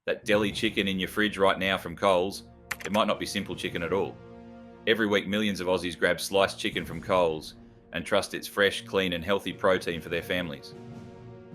That deli chicken in your fridge right now from Coles, it might not be simple chicken at all. Every week, millions of Aussies grab sliced chicken from Coles and trust its fresh, clean, and healthy protein for their families.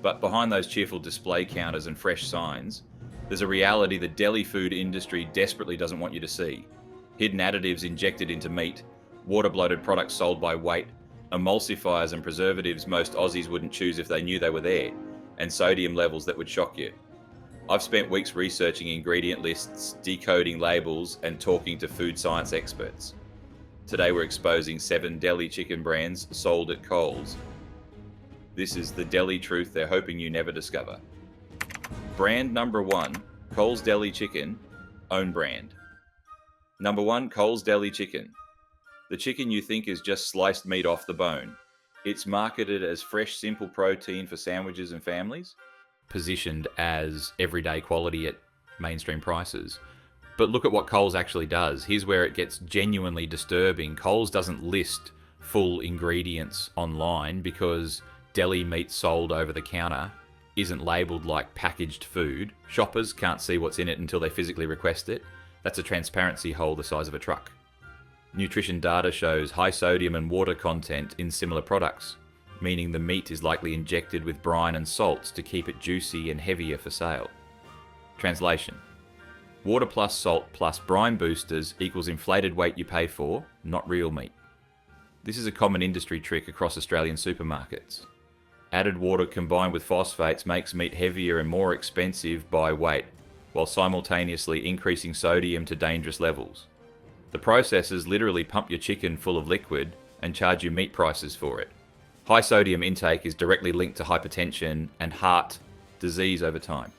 But behind those cheerful display counters and fresh signs, there's a reality the deli food industry desperately doesn't want you to see. Hidden additives injected into meat, water-bloated products sold by weight, emulsifiers and preservatives most Aussies wouldn't choose if they knew they were there, and sodium levels that would shock you. I've spent weeks researching ingredient lists, decoding labels, and talking to food science experts. Today we're exposing 7 deli chicken brands sold at Coles. This is the deli truth they're hoping you never discover. Brand number 1, Coles Deli Chicken, own brand. Number 1, Coles Deli Chicken. The chicken you think is just sliced meat off the bone. It's marketed as fresh, simple protein for sandwiches and families, positioned as everyday quality at mainstream prices. But look at what Coles actually does. Here's where it gets genuinely disturbing. Coles doesn't list full ingredients online because deli meat sold over the counter isn't labelled like packaged food. Shoppers can't see what's in it until they physically request it. That's a transparency hole the size of a truck. Nutrition data shows high sodium and water content in similar products, meaning the meat is likely injected with brine and salts to keep it juicy and heavier for sale. Translation: water plus salt plus brine boosters equals inflated weight you pay for, not real meat. This is a common industry trick across Australian supermarkets. Added water combined with phosphates makes meat heavier and more expensive by weight, while simultaneously increasing sodium to dangerous levels. The processors literally pump your chicken full of liquid and charge you meat prices for it. High sodium intake is directly linked to hypertension and heart disease over time.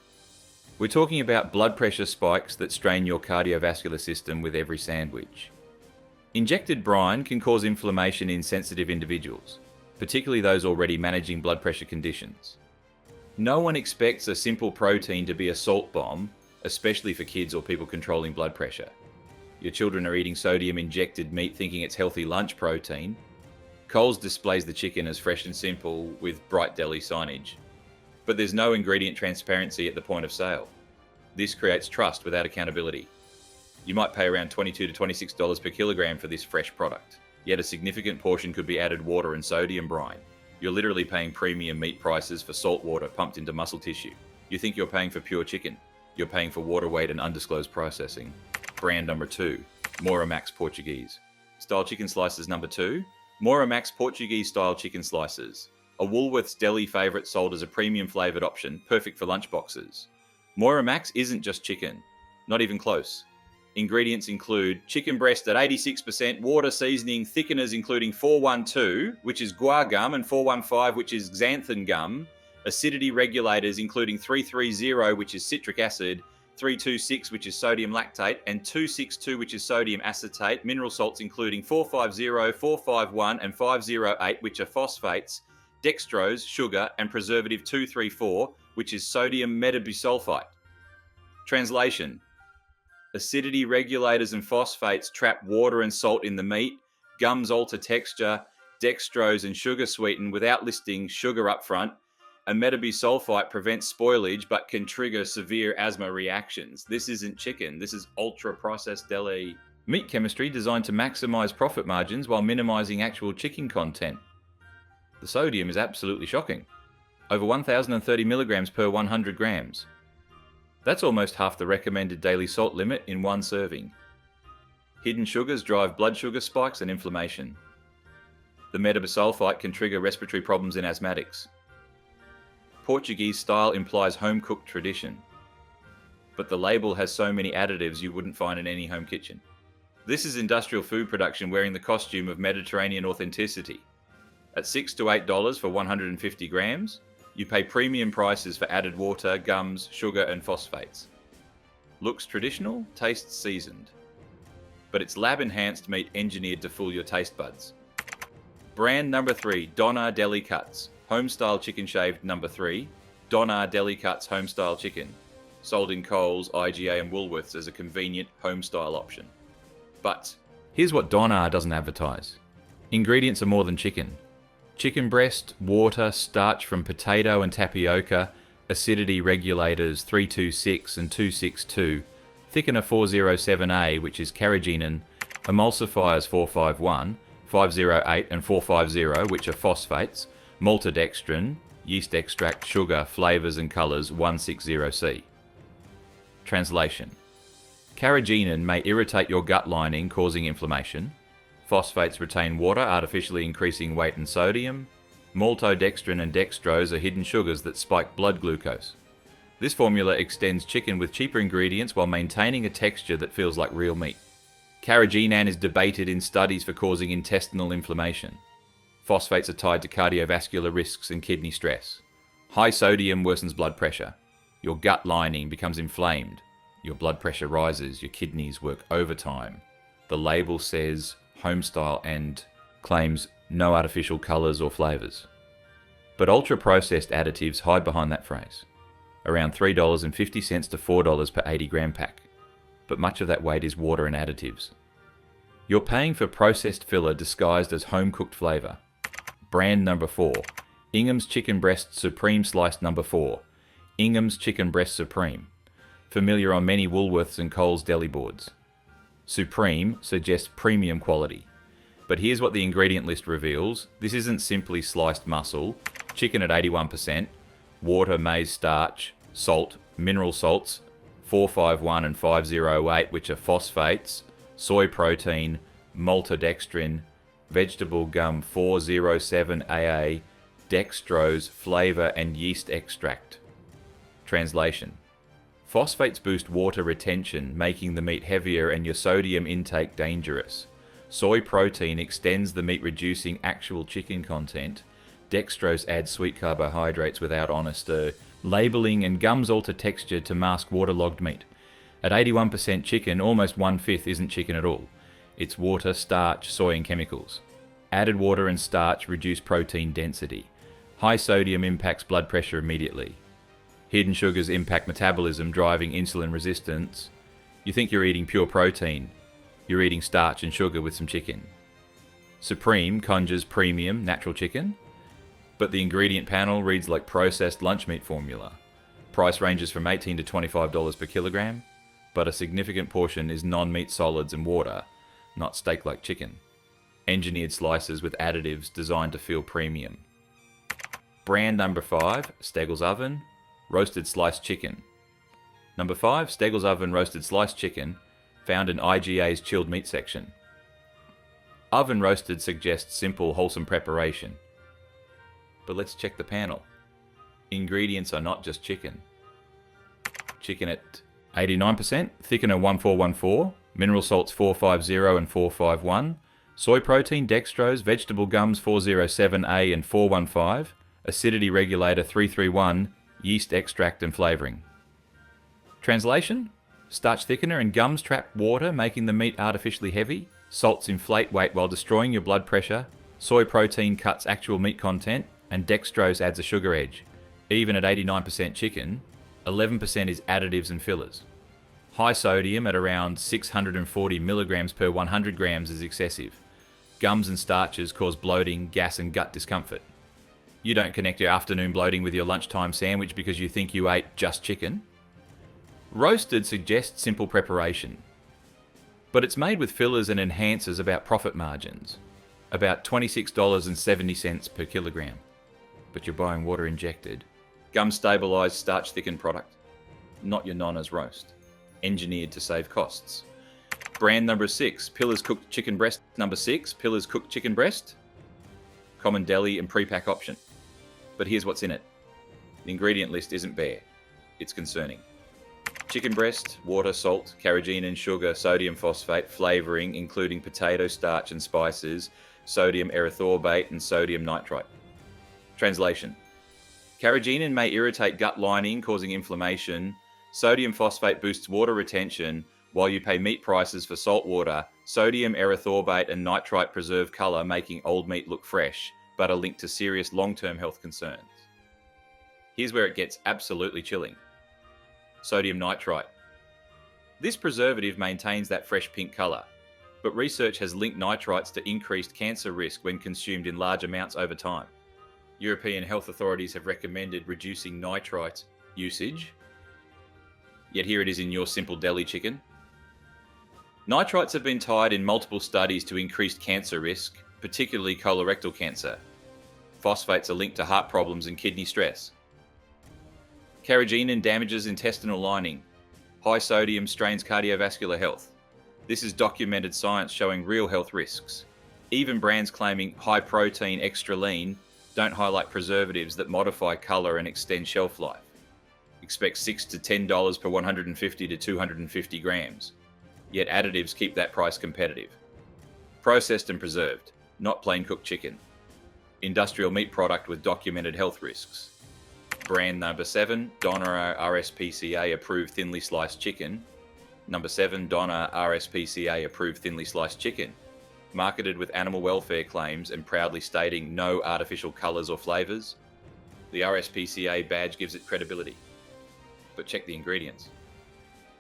We're talking about blood pressure spikes that strain your cardiovascular system with every sandwich. Injected brine can cause inflammation in sensitive individuals, particularly those already managing blood pressure conditions. No one expects a simple protein to be a salt bomb, especially for kids or people controlling blood pressure. Your children are eating sodium-injected meat thinking it's healthy lunch protein. Coles displays the chicken as fresh and simple with bright deli signage. But there's no ingredient transparency at the point of sale. This creates trust without accountability. You might pay around $22 to $26 per kilogram for this fresh product, yet a significant portion could be added water and sodium brine. You're literally paying premium meat prices for salt water pumped into muscle tissue. You think you're paying for pure chicken. You're paying for water weight and undisclosed processing. Brand number 2, Mora Max Portuguese. Style chicken slices number 2, Mora Max Portuguese style chicken slices. A Woolworths deli favourite sold as a premium flavoured option, perfect for lunchboxes. Mora Max isn't just chicken, not even close. Ingredients include chicken breast at 86%, water seasoning, thickeners including 412, which is guar gum, and 415, which is xanthan gum, acidity regulators including 330, which is citric acid, 326, which is sodium lactate, and 262, which is sodium acetate, mineral salts including 450, 451, and 508, which are phosphates, dextrose, sugar, and preservative 234, which is sodium metabisulfite. Translation: acidity regulators and phosphates trap water and salt in the meat, gums alter texture, dextrose and sugar sweeten without listing sugar up front, and metabisulfite prevents spoilage but can trigger severe asthma reactions. This isn't chicken, this is ultra-processed deli meat chemistry designed to maximize profit margins while minimizing actual chicken content. The sodium is absolutely shocking. Over 1,030 milligrams per 100 grams. That's almost half the recommended daily salt limit in one serving. Hidden sugars drive blood sugar spikes and inflammation. The metabisulfite can trigger respiratory problems in asthmatics. Portuguese style implies home-cooked tradition. But the label has so many additives you wouldn't find in any home kitchen. This is industrial food production wearing the costume of Mediterranean authenticity. At $6 to $8 for 150 grams, you pay premium prices for added water, gums, sugar, and phosphates. Looks traditional, tastes seasoned. But it's lab-enhanced meat engineered to fool your taste buds. Brand number 3, Donna Deli Cuts. Home-style chicken shaved number 3, Donna Deli Cuts home-style chicken. Sold in Coles, IGA, and Woolworths as a convenient home-style option. But here's what Donna doesn't advertise. Ingredients are more than chicken. Chicken breast, water, starch from potato and tapioca, acidity regulators 326 and 262, thickener 407A, which is carrageenan, emulsifiers 451, 508 and 450, which are phosphates, maltodextrin, yeast extract, sugar, flavours and colours 160C. Translation: carrageenan may irritate your gut lining, causing inflammation. Phosphates retain water, artificially increasing weight and sodium. Maltodextrin and dextrose are hidden sugars that spike blood glucose. This formula extends chicken with cheaper ingredients while maintaining a texture that feels like real meat. Carrageenan is debated in studies for causing intestinal inflammation. Phosphates are tied to cardiovascular risks and kidney stress. High sodium worsens blood pressure. Your gut lining becomes inflamed. Your blood pressure rises. Your kidneys work overtime. The label says homestyle and claims no artificial colours or flavours. But ultra-processed additives hide behind that phrase. Around $3.50 to $4 per 80 gram pack. But much of that weight is water and additives. You're paying for processed filler disguised as home-cooked flavour. Brand number 4. Ingham's Chicken Breast Supreme Sliced number 4. Ingham's Chicken Breast Supreme. Familiar on many Woolworths and Coles deli boards. Supreme suggests premium quality. But here's what the ingredient list reveals. This isn't simply sliced muscle, chicken at 81%, water, maize starch, salt, mineral salts, 451 and 508, which are phosphates, soy protein, maltodextrin, vegetable gum 407AA, dextrose, flavour and yeast extract. Translation: phosphates boost water retention, making the meat heavier and your sodium intake dangerous. Soy protein extends the meat, reducing actual chicken content. Dextrose adds sweet carbohydrates without honest labelling, and gums alter texture to mask waterlogged meat. At 81% chicken, almost 1/5 isn't chicken at all. It's water, starch, soy and chemicals. Added water and starch reduce protein density. High sodium impacts blood pressure immediately. Hidden sugars impact metabolism, driving insulin resistance. You think you're eating pure protein. You're eating starch and sugar with some chicken. Supreme conjures premium, natural chicken, but the ingredient panel reads like processed lunch meat formula. Price ranges from $18 to $25 per kilogram, but a significant portion is non-meat solids and water, not steak-like chicken. Engineered slices with additives designed to feel premium. Brand number 5, Steggles Oven, roasted sliced chicken. Number 5, Steggles Oven roasted sliced chicken, found in IGA's chilled meat section. Oven roasted suggests simple, wholesome preparation. But let's check the panel. Ingredients are not just chicken. Chicken at 89%, thickener 1414, mineral salts 450 and 451, soy protein, dextrose, vegetable gums 407A and 415, acidity regulator 331, yeast extract and flavouring. Translation: starch thickener and gums trap water, making the meat artificially heavy. Salts inflate weight while destroying your blood pressure. Soy protein cuts actual meat content, and dextrose adds a sugar edge. Even at 89% chicken, 11% is additives and fillers. High sodium at around 640 milligrams per 100 grams is excessive. Gums and starches cause bloating, gas and gut discomfort. You don't connect your afternoon bloating with your lunchtime sandwich because you think you ate just chicken. Roasted suggests simple preparation, but it's made with fillers and enhancers about profit margins, about $26.70 per kilogram. But you're buying water injected, gum stabilized, starch thickened product, not your nonna's roast, engineered to save costs. Brand number 6, Pillar's Cooked Chicken Breast. Number 6, Pillar's Cooked Chicken Breast. Common deli and pre-pack option. But here's what's in it. The ingredient list isn't bare. It's concerning. Chicken breast, water, salt, carrageenan, sugar, sodium phosphate, flavouring, including potato starch and spices, sodium erythorbate and sodium nitrite. Translation: carrageenan may irritate gut lining, causing inflammation. Sodium phosphate boosts water retention, while you pay meat prices for salt water. Sodium erythorbate and nitrite preserve colour, making old meat look fresh, but are linked to serious long-term health concerns. Here's where it gets absolutely chilling. Sodium nitrite. This preservative maintains that fresh pink colour, but research has linked nitrites to increased cancer risk when consumed in large amounts over time. European health authorities have recommended reducing nitrite usage. Yet here it is in your simple deli chicken. Nitrites have been tied in multiple studies to increased cancer risk, particularly colorectal cancer. Phosphates are linked to heart problems and kidney stress. Carrageenan damages intestinal lining. High sodium strains cardiovascular health. This is documented science showing real health risks. Even brands claiming high protein, extra lean don't highlight preservatives that modify colour and extend shelf life. Expect $6 to $10 per 150 to 250 grams. Yet additives keep that price competitive. Processed and preserved, not plain cooked chicken. Industrial meat product with documented health risks. Brand number 7, Donna RSPCA approved thinly sliced chicken. Number 7, Donna RSPCA approved thinly sliced chicken. Marketed with animal welfare claims and proudly stating no artificial colours or flavours. The RSPCA badge gives it credibility. But check the ingredients.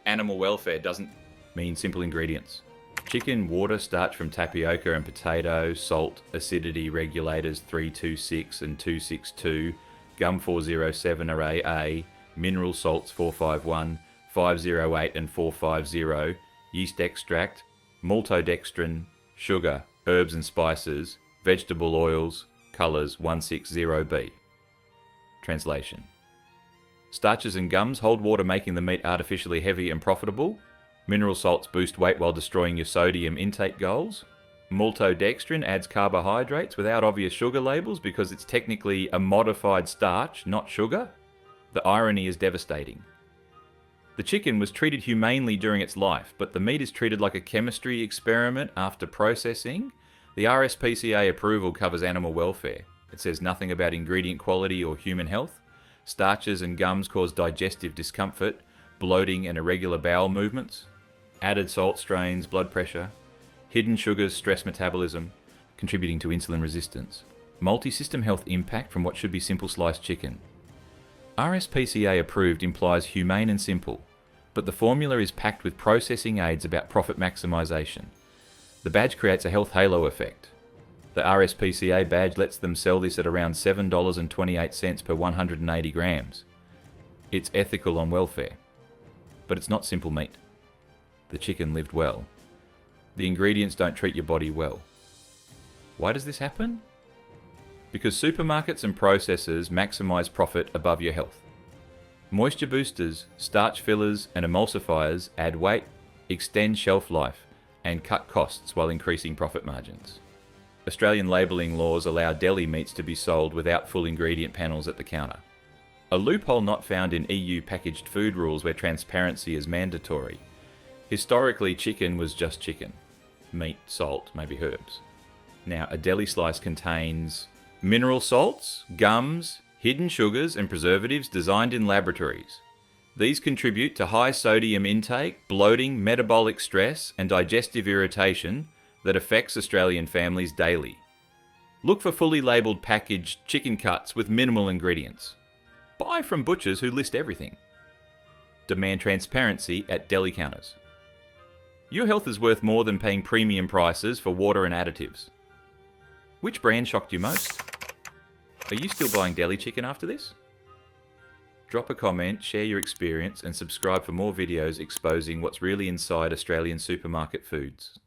Animal welfare doesn't mean simple ingredients. Chicken, water, starch from tapioca and potato, salt, acidity regulators 326 and 262, gum 407 or AA, mineral salts 451, 508 and 450, yeast extract, maltodextrin, sugar, herbs and spices, vegetable oils, colours 160B. Translation. Starches and gums hold water, making the meat artificially heavy and profitable. Mineral salts boost weight while destroying your sodium intake goals. Maltodextrin adds carbohydrates without obvious sugar labels because it's technically a modified starch, not sugar. The irony is devastating. The chicken was treated humanely during its life, but the meat is treated like a chemistry experiment after processing. The RSPCA approval covers animal welfare. It says nothing about ingredient quality or human health. Starches and gums cause digestive discomfort, bloating and irregular bowel movements. Added salt strains blood pressure. Hidden sugars stress metabolism, contributing to insulin resistance. Multi-system health impact from what should be simple sliced chicken. RSPCA approved implies humane and simple, but the formula is packed with processing aids about profit maximisation. The badge creates a health halo effect. The RSPCA badge lets them sell this at around $7.28 per 180 grams. It's ethical on welfare, but it's not simple meat. The chicken lived well. The ingredients don't treat your body well. Why does this happen? Because supermarkets and processors maximise profit above your health. Moisture boosters, starch fillers and emulsifiers add weight, extend shelf life and cut costs while increasing profit margins. Australian labelling laws allow deli meats to be sold without full ingredient panels at the counter. A loophole not found in EU packaged food rules where transparency is mandatory. Historically, chicken was just chicken. Meat, salt, maybe herbs. Now, a deli slice contains mineral salts, gums, hidden sugars and preservatives designed in laboratories. These contribute to high sodium intake, bloating, metabolic stress and digestive irritation that affects Australian families daily. Look for fully labelled packaged chicken cuts with minimal ingredients. Buy from butchers who list everything. Demand transparency at deli counters. Your health is worth more than paying premium prices for water and additives. Which brand shocked you most? Are you still buying deli chicken after this? Drop a comment, share your experience and subscribe for more videos exposing what's really inside Australian supermarket foods.